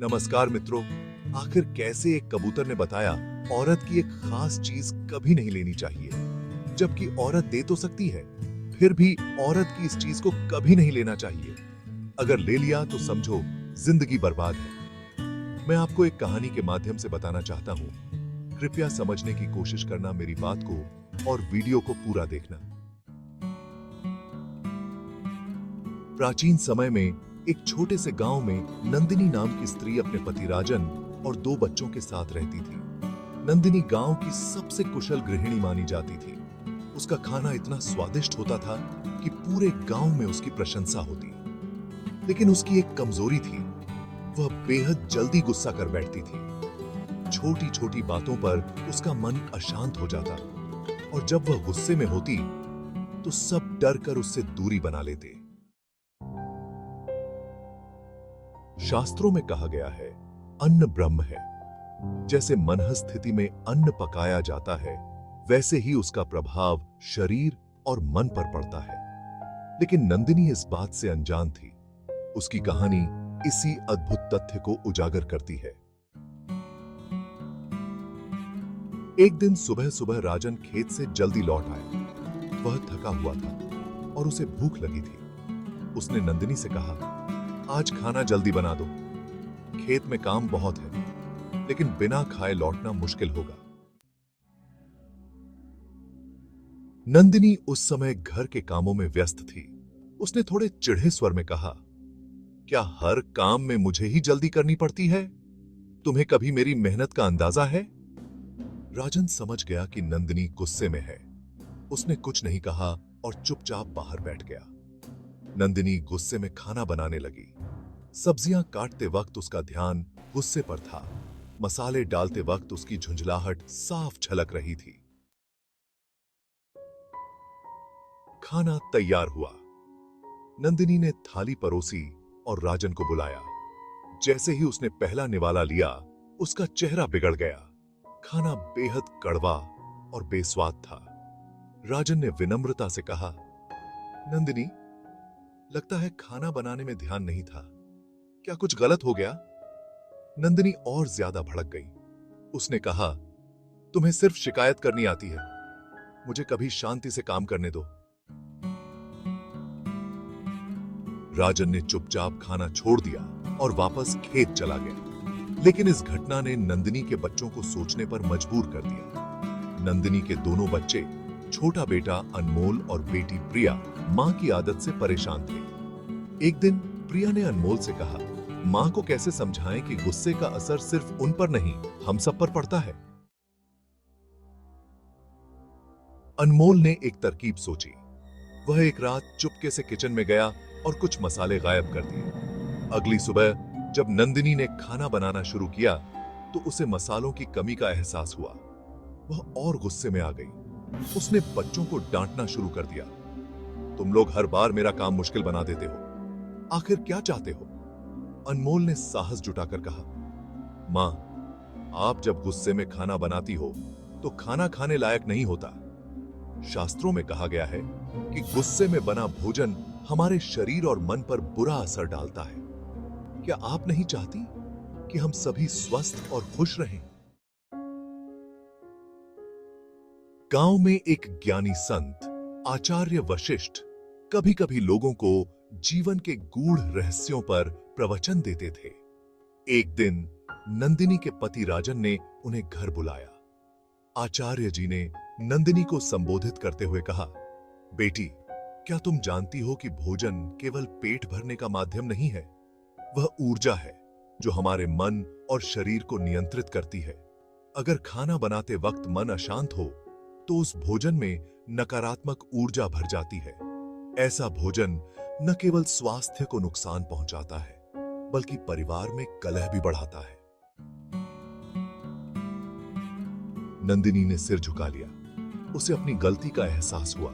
नमस्कार मित्रों। आखिर कैसे एक कबूतर ने बताया औरत की एक खास चीज कभी नहीं लेनी चाहिए, जबकि औरत दे तो सकती है, फिर भी औरत की इस चीज को कभी नहीं लेना चाहिए। अगर ले लिया तो समझो जिंदगी बर्बाद है। मैं आपको एक कहानी के माध्यम से बताना चाहता हूँ। कृपया समझने की कोशिश करना मेरी बात को और वीडियो को पूरा देखना। प्राचीन समय में एक छोटे से गांव में नंदिनी नाम की स्त्री अपने पति राजन और 2 बच्चों के साथ रहती थी। नंदिनी गांव की सबसे कुशल गृहिणी मानी जाती थी। उसका खाना इतना स्वादिष्ट होता था कि पूरे गांव में उसकी प्रशंसा होती। लेकिन उसकी एक कमजोरी थी, वह बेहद जल्दी गुस्सा कर बैठती थी। छोटी छोटी बातों पर उसका मन अशांत हो जाता और जब वह गुस्से में होती तो सब डर कर उससे दूरी बना लेते। शास्त्रों में कहा गया है, अन्न ब्रह्म है। जैसे मनः स्थिति में अन्न पकाया जाता है, वैसे ही उसका प्रभाव शरीर और मन पर पड़ता है। लेकिन नंदिनी इस बात से अनजान थी। उसकी कहानी इसी अद्भुत तथ्य को उजागर करती है। एक दिन सुबह सुबह राजन खेत से जल्दी लौट आया। वह थका हुआ था और उसे भूख लगी थी। उसने नंदिनी से कहा, आज खाना जल्दी बना दो। खेत में काम बहुत है, लेकिन बिना खाए लौटना मुश्किल होगा। नंदिनी उस समय घर के कामों में व्यस्त थी। उसने थोड़े चिढ़े स्वर में कहा, क्या हर काम में मुझे ही जल्दी करनी पड़ती है? तुम्हें कभी मेरी मेहनत का अंदाजा है? राजन समझ गया कि नंदिनी गुस्से में है। उसने कुछ नहीं कहा और चुपचाप बाहर बैठ गया। नंदिनी गुस्से में खाना बनाने लगी। सब्जियां काटते वक्त उसका ध्यान गुस्से पर था। मसाले डालते वक्त उसकी झुंझलाहट साफ झलक रही थी। खाना तैयार हुआ। नंदिनी ने थाली परोसी और राजन को बुलाया। जैसे ही उसने पहला निवाला लिया, उसका चेहरा बिगड़ गया। खाना बेहद कड़वा और बेस्वाद था। राजन ने विनम्रता से कहा, नंदिनी, लगता है खाना बनाने में ध्यान नहीं था। क्या कुछ गलत हो गया? नंदिनी और ज्यादा भड़क गई। उसने कहा, तुम्हें सिर्फ शिकायत करनी आती है। मुझे कभी शांति से काम करने दो। राजन ने चुपचाप खाना छोड़ दिया और वापस खेत चला गया। लेकिन इस घटना ने नंदिनी के बच्चों को सोचने पर मजबूर कर दिया। नंदिनी के दोनों बच्चे, छोटा बेटा अनमोल और बेटी प्रिया, मां की आदत से परेशान थे। एक दिन प्रिया ने अनमोल से कहा, मां को कैसे समझाएं कि गुस्से का असर सिर्फ उन पर नहीं, हम सब पर पड़ता है। अनमोल ने एक तरकीब सोची। वह एक रात चुपके से किचन में गया और कुछ मसाले गायब कर दिए। अगली सुबह जब नंदिनी ने खाना बनाना शुरू किया तो उसे मसालों की कमी का एहसास हुआ। वह और गुस्से में आ गई। उसने बच्चों को डांटना शुरू कर दिया, तुम लोग हर बार मेरा काम मुश्किल बना देते हो, आखिर क्या चाहते हो? अनमोल ने साहस जुटाकर कहा, मां, आप जब गुस्से में खाना बनाती हो तो खाना खाने लायक नहीं होता। शास्त्रों में कहा गया है कि गुस्से में बना भोजन हमारे शरीर और मन पर बुरा असर डालता है। क्या आप नहीं चाहती कि हम सभी स्वस्थ और खुश रहें? गांव में एक ज्ञानी संत आचार्य वशिष्ठ कभी कभी लोगों को जीवन के गूढ़ रहस्यों पर प्रवचन देते थे। एक दिन नंदिनी के पति राजन ने उन्हें घर बुलाया। आचार्य जी ने नंदिनी को संबोधित करते हुए कहा, बेटी, क्या तुम जानती हो कि भोजन केवल पेट भरने का माध्यम नहीं है? वह ऊर्जा है जो हमारे मन और शरीर को नियंत्रित करती है। अगर खाना बनाते वक्त मन अशांत हो तो उस भोजन में नकारात्मक ऊर्जा भर जाती है। ऐसा भोजन न केवल स्वास्थ्य को नुकसान पहुंचाता है, बल्कि परिवार में कलह भी बढ़ाता है। नंदिनी ने सिर झुका लिया। उसे अपनी गलती का एहसास हुआ।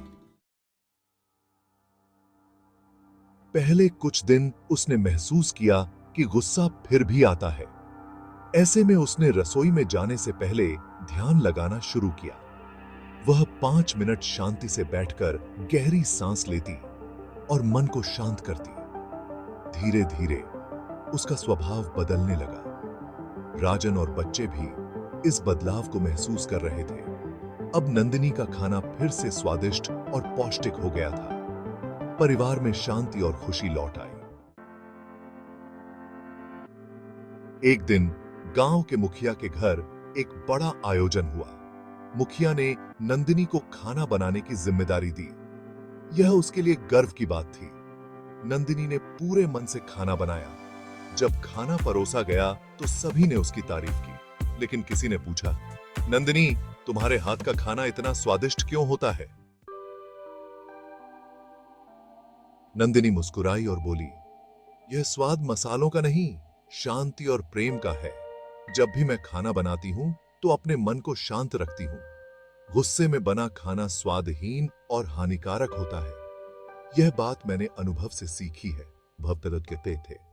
पहले कुछ दिन उसने महसूस किया कि गुस्सा फिर भी आता है। ऐसे में उसने रसोई में जाने से पहले ध्यान लगाना शुरू किया। वह 5 मिनट शांति से बैठकर गहरी सांस लेती और मन को शांत करती। धीरे धीरे उसका स्वभाव बदलने लगा। राजन और बच्चे भी इस बदलाव को महसूस कर रहे थे। अब नंदिनी का खाना फिर से स्वादिष्ट और पौष्टिक हो गया था। परिवार में शांति और खुशी लौट आई। एक दिन गांव के मुखिया के घर एक बड़ा आयोजन हुआ। मुखिया ने नंदिनी को खाना बनाने की जिम्मेदारी दी। यह उसके लिए गर्व की बात थी। नंदिनी ने पूरे मन से खाना बनाया। जब खाना परोसा गया तो सभी ने उसकी तारीफ की, लेकिन किसी ने पूछा, नंदिनी, तुम्हारे हाथ का खाना इतना स्वादिष्ट क्यों होता है? नंदिनी मुस्कुराई और बोली, यह स्वाद मसालों का नहीं, शांति और प्रेम का है। जब भी मैं खाना बनाती हूं तो अपने मन को शांत रखती हूं। गुस्से में बना खाना स्वादहीन और हानिकारक होता है। यह बात मैंने अनुभव से सीखी है। भवतरत कहते थे।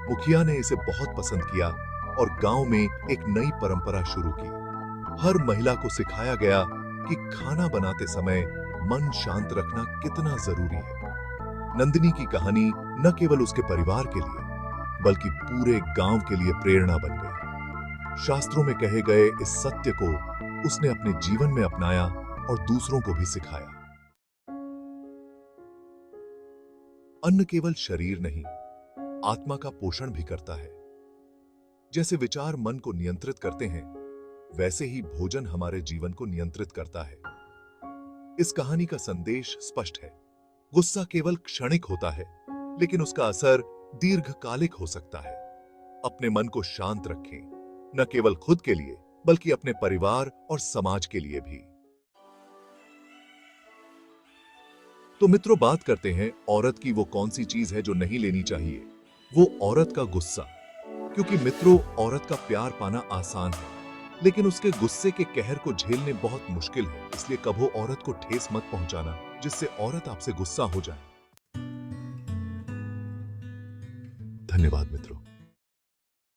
मुखिया ने इसे बहुत पसंद किया और गांव में एक नई परंपरा शुरू की। हर महिला को सिखाया गया कि खाना बनाते समय मन शांत रखना कितना जरूरी है। नंदिनी की कहानी न केवल उसके परिवार के लिए बल्कि पूरे गांव के लिए प्रेरणा बन गई। शास्त्रों में कहे गए इस सत्य को उसने अपने जीवन में अपनाया और दूसरों को भी सिखाया। अन्न केवल शरीर नहीं, आत्मा का पोषण भी करता है। जैसे विचार मन को नियंत्रित करते हैं, वैसे ही भोजन हमारे जीवन को नियंत्रित करता है। इस कहानी का संदेश स्पष्ट है। गुस्सा केवल क्षणिक होता है, लेकिन उसका असर दीर्घकालिक हो सकता है। अपने मन को शांत रखें, न केवल खुद के लिए बल्कि अपने परिवार और समाज के लिए भी। तो मित्रों, बात करते हैं औरत की वो कौन सी चीज है जो नहीं लेनी चाहिए। वो औरत का गुस्सा। क्योंकि मित्रों, औरत का प्यार पाना आसान है, लेकिन उसके गुस्से के कहर को झेलने बहुत मुश्किल है। इसलिए कभी औरत को ठेस मत पहुंचाना जिससे औरत आपसे गुस्सा हो जाए। धन्यवाद मित्रों।